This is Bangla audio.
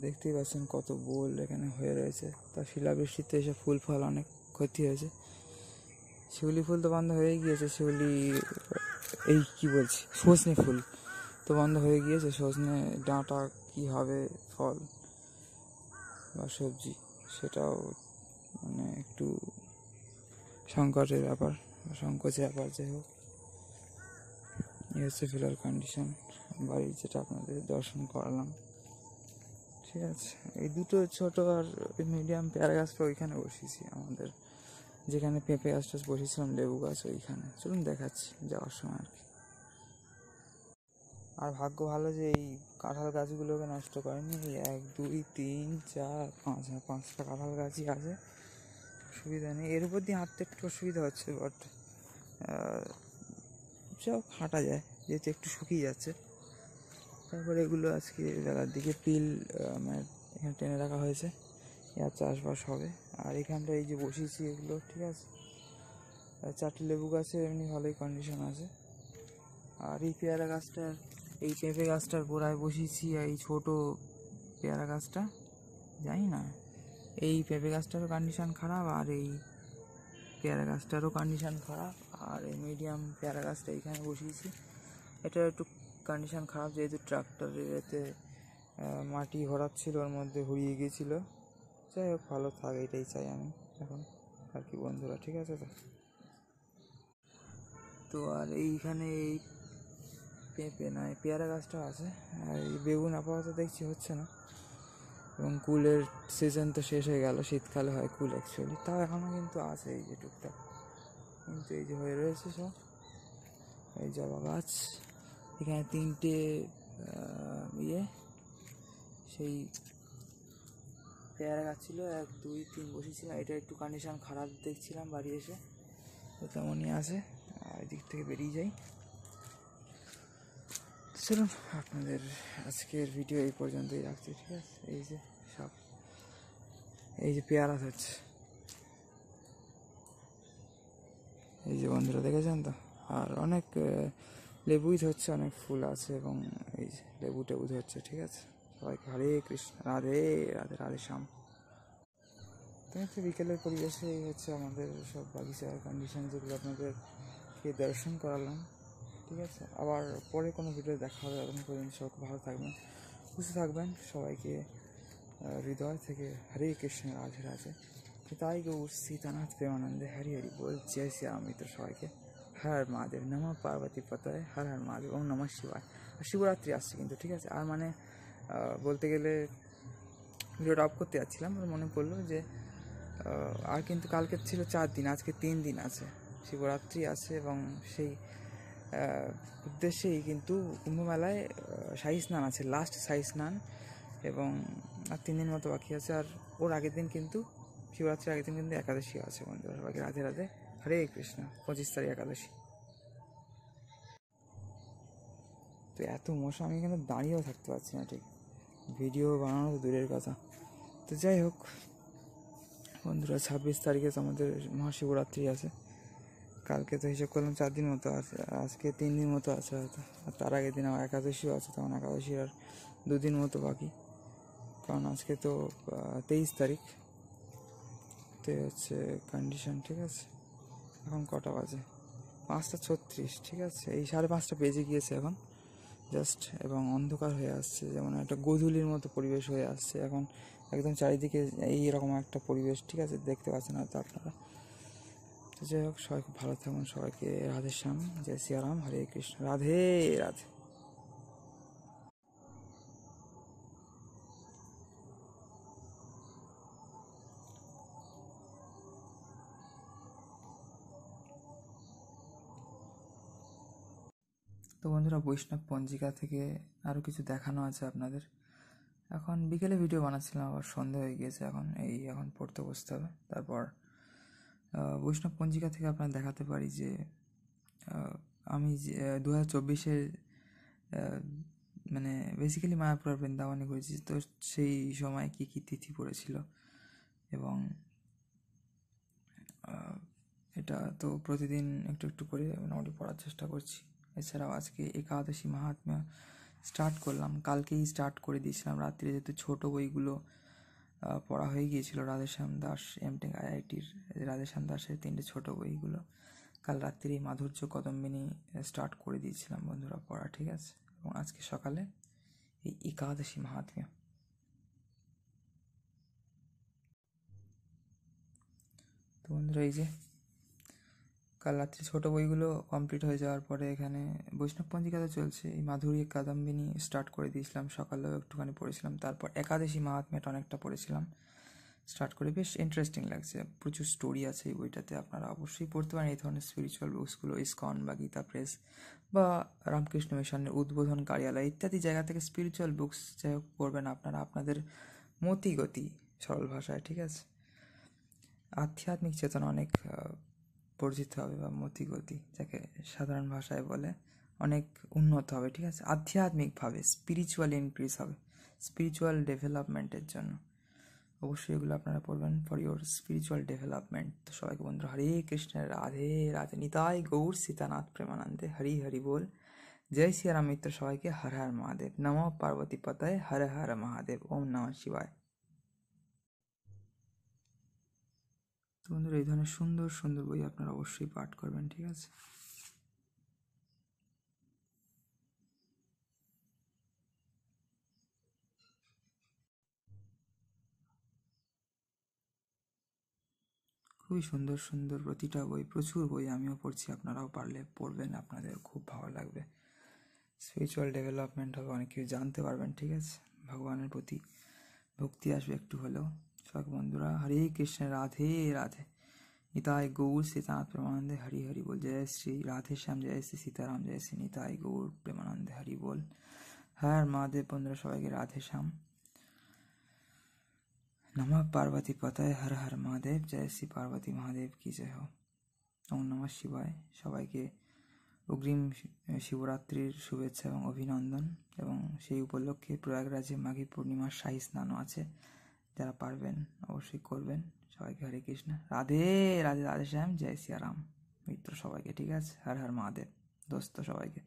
দেখতেই পাচ্ছেন কত বোল এখানে হয়ে রয়েছে। তা শিলাবৃষ্টিতে এসে ফুল ফল অনেক ক্ষতি হয়েছে। শিউলি ফুল তো বন্ধ হয়ে গিয়েছে, এই কি বলছি, সজনে ফুল তো বন্ধ হয়ে গিয়েছে। সজনে ডাঁটা কি হবে, ফল বা সবজি, সেটাও মানে একটু সংকোচের ব্যাপার। যাই হোক, এই হচ্ছে ফিলার কন্ডিশন বাড়ির, যেটা আপনাদের দর্শন করালাম। ঠিক আছে, এই দুটো ছোট আর মিডিয়াম পেয়ারা গাছটা ওইখানে বসিয়েছি, আমাদের যেখানে পেঁপে গাছটা বসিয়েছিলাম, লেবু গাছ ওইখানে। চলুন দেখাচ্ছি যাওয়ার সময় আর কি। আর ভাগ্য ভালো যে এই কাঁঠাল গাছগুলোকে নষ্ট করেনি। এই 1 2 3 4 5 5টা কাঁঠাল গাছই আছে, অসুবিধা নেই। এর উপর দিয়ে হাঁটতে একটু অসুবিধা হচ্ছে, বাট সব হাঁটা যায় যেহেতু একটু শুকিয়ে যাচ্ছে। তারপরে এগুলো আজকে বেলার দিকে পিল মানে এখানে টেনে রাখা হয়েছে, আর চাষবাস হবে। আর এখানটা এই যে বসিয়েছি এগুলো, ঠিক আছে। 4টে লেবু গাছে এমনি ভালোই কন্ডিশন আছে। আর এই পেয়ারা গাছটার, এই পেঁপে গাছটার গোড়ায় বসিয়েছি এই ছোট পেয়ারা গাছটা। জানি না, এই পেঁপে গাছটারও কন্ডিশন খারাপ, আর এই পেয়ারা গাছটারও কন্ডিশন খারাপ। আর এই মিডিয়াম পেয়ারা গাছটা এইখানে বসিয়েছি, এটার একটু কন্ডিশন খারাপ, যেহেতু ট্রাক্টরের এতে মাটি ভরাচ্ছিল, ওর মধ্যে হুড়িয়ে গিয়েছিলো। যাই হোক, ভালো থাক, এটাই চাই আমি এখন আর কি বন্ধুরা, ঠিক আছে। তো আর এইখানে এই পেঁপে না, এই পেয়ারা গাছটা আছে। আর এই বেগুন আপাতত দেখছি হচ্ছে না, এবং কুলের সিজন তো শেষ হয়ে গেল। শীতকালে হয় কুল অ্যাকচুয়ালি, তাও এখনও কিন্তু আছে এই যে টুকটাক, কিন্তু এই যে হয়ে রয়েছে সব। এই জবা গাছ, এখানে 3টে সেই পেয়ারা গাছ ছিল, 1 2 3 বসেছিলাম। এটা একটু কন্ডিশন খারাপ দেখছিলাম বাড়ি এসে, তো তেমনই আছে। আর এদিক থেকে বেরিয়ে যাই। চলুন, আপনাদের আজকের ভিডিও এই পর্যন্তই রাখছি, ঠিক আছে। এই যে সব, এই যে পেয়ারা হচ্ছে, এই যে বন্ধুরা দেখেছেন তো। আর অনেক লেবুই ধরছে, অনেক ফুল আছে, এবং এই যে লেবু টেবু ধরছে, ঠিক আছে। সবাইকে হরে কৃষ্ণ, রাধে রাধে, রাধে শ্যাম। তো হচ্ছে বিকেলের পরিবেশে এই হচ্ছে আমাদের সব বাগিচার কন্ডিশন, যেগুলো আপনাদেরকে দর্শন করালাম, ঠিক আছে। আবার পরে কোনো ভিডিও দেখা হবে, তখন পর্যন্ত সবাই ভালো থাকবেন, সুস্থ থাকবেন। সবাইকে হৃদয় থেকে হরে কৃষ্ণ, রাধে রাধে, তাই গৌর সীতানাথ প্রেমানন্দে, হরি হরি বল, জয় শ্রী রাম। মিত্র সবাইকে হর হর মহাদেব, নমঃ পার্বতী পতয়ে, হর হর মহাদেব, ওম নমঃ শিবায়। আর শিবরাত্রি আসছে কিন্তু, ঠিক আছে। আর মানে বলতে গেলে ভিডিওটা অফ করতে যাচ্ছিলাম, আর মনে পড়লো যে আর কিন্তু কালকে ছিল 4 দিন, আজকে 3 দিন আছে, শিবরাত্রি আছে। এবং সেই উদ্দেশ্যেই কিন্তু কুম্ভমেলায় শাহী স্নান আছে, লাস্ট শাহী স্নান, এবং আর 3 দিন মতো বাকি আছে। আর ওর আগের দিন কিন্তু, শিবরাত্রির আগের দিন কিন্তু একাদশী আছে। বন্ধুরা সবাইকে রাধে রাধে, হরে কৃষ্ণ। 25 তারিখ একাদশী। তো এত মশা, আমি কিন্তু দাঁড়িয়েও থাকতে পারছি না, ঠিক ভিডিও বানানো তো দূরের কথা। তো যাই হোক বন্ধুরা, 26 তারিখে তো আমাদের মহাশিবরাত্রি আছে। কালকে তো হিসেব করলাম 4 দিন মতো আছে, আজকে 3 দিন মতো আছে হয়তো। আর তার আগের দিন আমার একাদশীও আছে, তখন একাদশীর আর 2 দিন মতো বাকি। কারণ আজকে তো 23 তারিখ, তো হচ্ছে কন্ডিশন, ঠিক আছে। এখন কটা বাজে? 5:36, ঠিক আছে। এই 5:30 বেজে গিয়েছে এখন জাস্ট, এবং অন্ধকার হয়ে আসছে, যেমন একটা গোধূলির মতো পরিবেশ হয়ে আসছে এখন, একদম চারিদিকে এইরকম একটা পরিবেশ, ঠিক আছে। দেখতে পাচ্ছেন হয়তো আপনারা। তো যাই হোক, সবাই খুব ভালো থাকুন, সবাইকে রাধে শ্যাম, জয় শ্রীরাম, হরে কৃষ্ণ, রাধে রাধে। তো বন্ধুরা, বৈষ্ণব পঞ্জিকা থেকে আরও কিছু দেখানো আছে আপনাদের। এখন বিকেলে ভিডিও বানাচ্ছিলাম, আবার সন্ধে হয়ে গিয়েছে, এখন পড়তে বসতে হবে। তারপর বৈষ্ণব পঞ্জিকা থেকে আপনার দেখাতে পারি যে আমি যে 2024-এ মানে বেসিক্যালি মায়াপুর আর বৃন্দাবনে ঘুরেছি। তো সেই সময় কী কী তিথি পড়েছিল, এবং এটা তো প্রতিদিন একটু একটু করে মোটামুটি পড়ার চেষ্টা করছি। এছাড়াও আজকে একাদশী মাহাত্ম্য স্টার্ট করলাম, কালকেই স্টার্ট করে দিয়েছিলাম রাত্রে, যেহেতু ছোটো বইগুলো পড়া হয়ে গিয়েছিল রাধেশ্যাম দাস এমটেক আইআইটির রাধেশ্যাম দাসের 3টে ছোটো বইগুলো কাল রাত্রিই মাধুর্য কদম্বিনী স্টার্ট করে দিয়েছিলাম বন্ধুরা পড়া, ঠিক আছে। এবং আজকে সকালে এই একাদশী মাহাত্ম্য। তো বন্ধুরা এই যে কাল রাত্রি ছোটো বইগুলো কমপ্লিট হয়ে যাওয়ার পরে এখানে বৈষ্ণব পঞ্জিকা তো চলছে, এই মাধুরী কাদম্বিনী স্টার্ট করে দিয়েছিলাম, সকালেও একটুখানি পড়েছিলাম, তারপর একাদশী মাহাত্ম্যটা অনেকটা পড়েছিলাম স্টার্ট করে। বেশ ইন্টারেস্টিং লাগছে, প্রচুর স্টোরি আছে এই বইটাতে, আপনারা অবশ্যই পড়তে পারেন এই ধরনের স্পিরিচুয়াল বুকসগুলো। ইসকন বা গীতা প্রেস বা রামকৃষ্ণ মিশনের উদ্বোধন কার্যালয় ইত্যাদি জায়গা থেকে স্পিরিচুয়াল বুকস যাই হোক পড়বেন আপনারা, আপনাদের মতি গতি সরল ভাষায়, ঠিক আছে। আধ্যাত্মিক চেতনা অনেক বর্জিত হবে, বা মতিগতি যাকে সাধারণ ভাষায় বলে, অনেক উন্নত হবে, ঠিক আছে। আধ্যাত্মিকভাবে স্পিরিচুয়াল ইনক্রিজ হবে, স্পিরিচুয়াল ডেভেলপমেন্টের জন্য অবশ্যই এগুলো আপনারা পড়বেন ফর ইউর স্পিরিচুয়াল ডেভেলপমেন্ট। তো সবাইকে বন্ধুরা হরে কৃষ্ণের রাধে রাধে, নিতাই গৌর সীতানাথ প্রেমানন্দে, হরি হরি বল, জয় শ্রীরাম মিত্র, সবাইকে হর হর মহাদেব, নমঃ পার্বতী পতয়ে হর হর মহাদেব, ওম নমঃ শিবায়। তো বন্ধুরা এই ধরনের সুন্দর সুন্দর বই আপনারা অবশ্যই পাঠ করবেন, ঠিক আছে। খুবই সুন্দর সুন্দর প্রতিটা বই, প্রচুর বই আমিও পড়ছি, আপনারাও পারলে পড়বেন, আপনাদের খুব ভালো লাগবে। স্পিরিচুয়াল ডেভেলপমেন্ট হবে, অনেক কিছু জানতে পারবেন, ঠিক আছে। ভগবানের প্রতি ভক্তি আসবে একটু হলেও। সব বন্ধুরা হরে কৃষ্ণ রাধে রাধে, নিতাই গৌর সীতানাথ প্রেমানন্দে, হরি হরি বল, জয় শ্রী রাধে শ্যাম, জয় শ্রী সীতারাম, জয় শ্রী নিতাই গৌর প্রেমানন্দে, হরি বল, হর মহাদেব। বন্ধুরা সবাইকে রাধে শ্যাম, নমঃ পার্বতী পতয়ে হর হর মহাদেব, জয় শ্রী পার্বতী মহাদেব কি জয় হোক, ওম নমঃ শিবায়। সবাইকে অগ্রিম শিবরাত্রির শুভেচ্ছা এবং অভিনন্দন, এবং সেই উপলক্ষে প্রয়াগরাজে মাঘী পূর্ণিমার শাহী স্নানও আছে, যারা পারবেন অবশ্যই করবেন। সবাইকে হরে কৃষ্ণ, রাধে রাধে, রাধে শ্যাম, জয় সিয়ারাম মিত্র সবাইকে, ঠিক আছে। হর হর মহাদেব দোস্ত সবাইকে।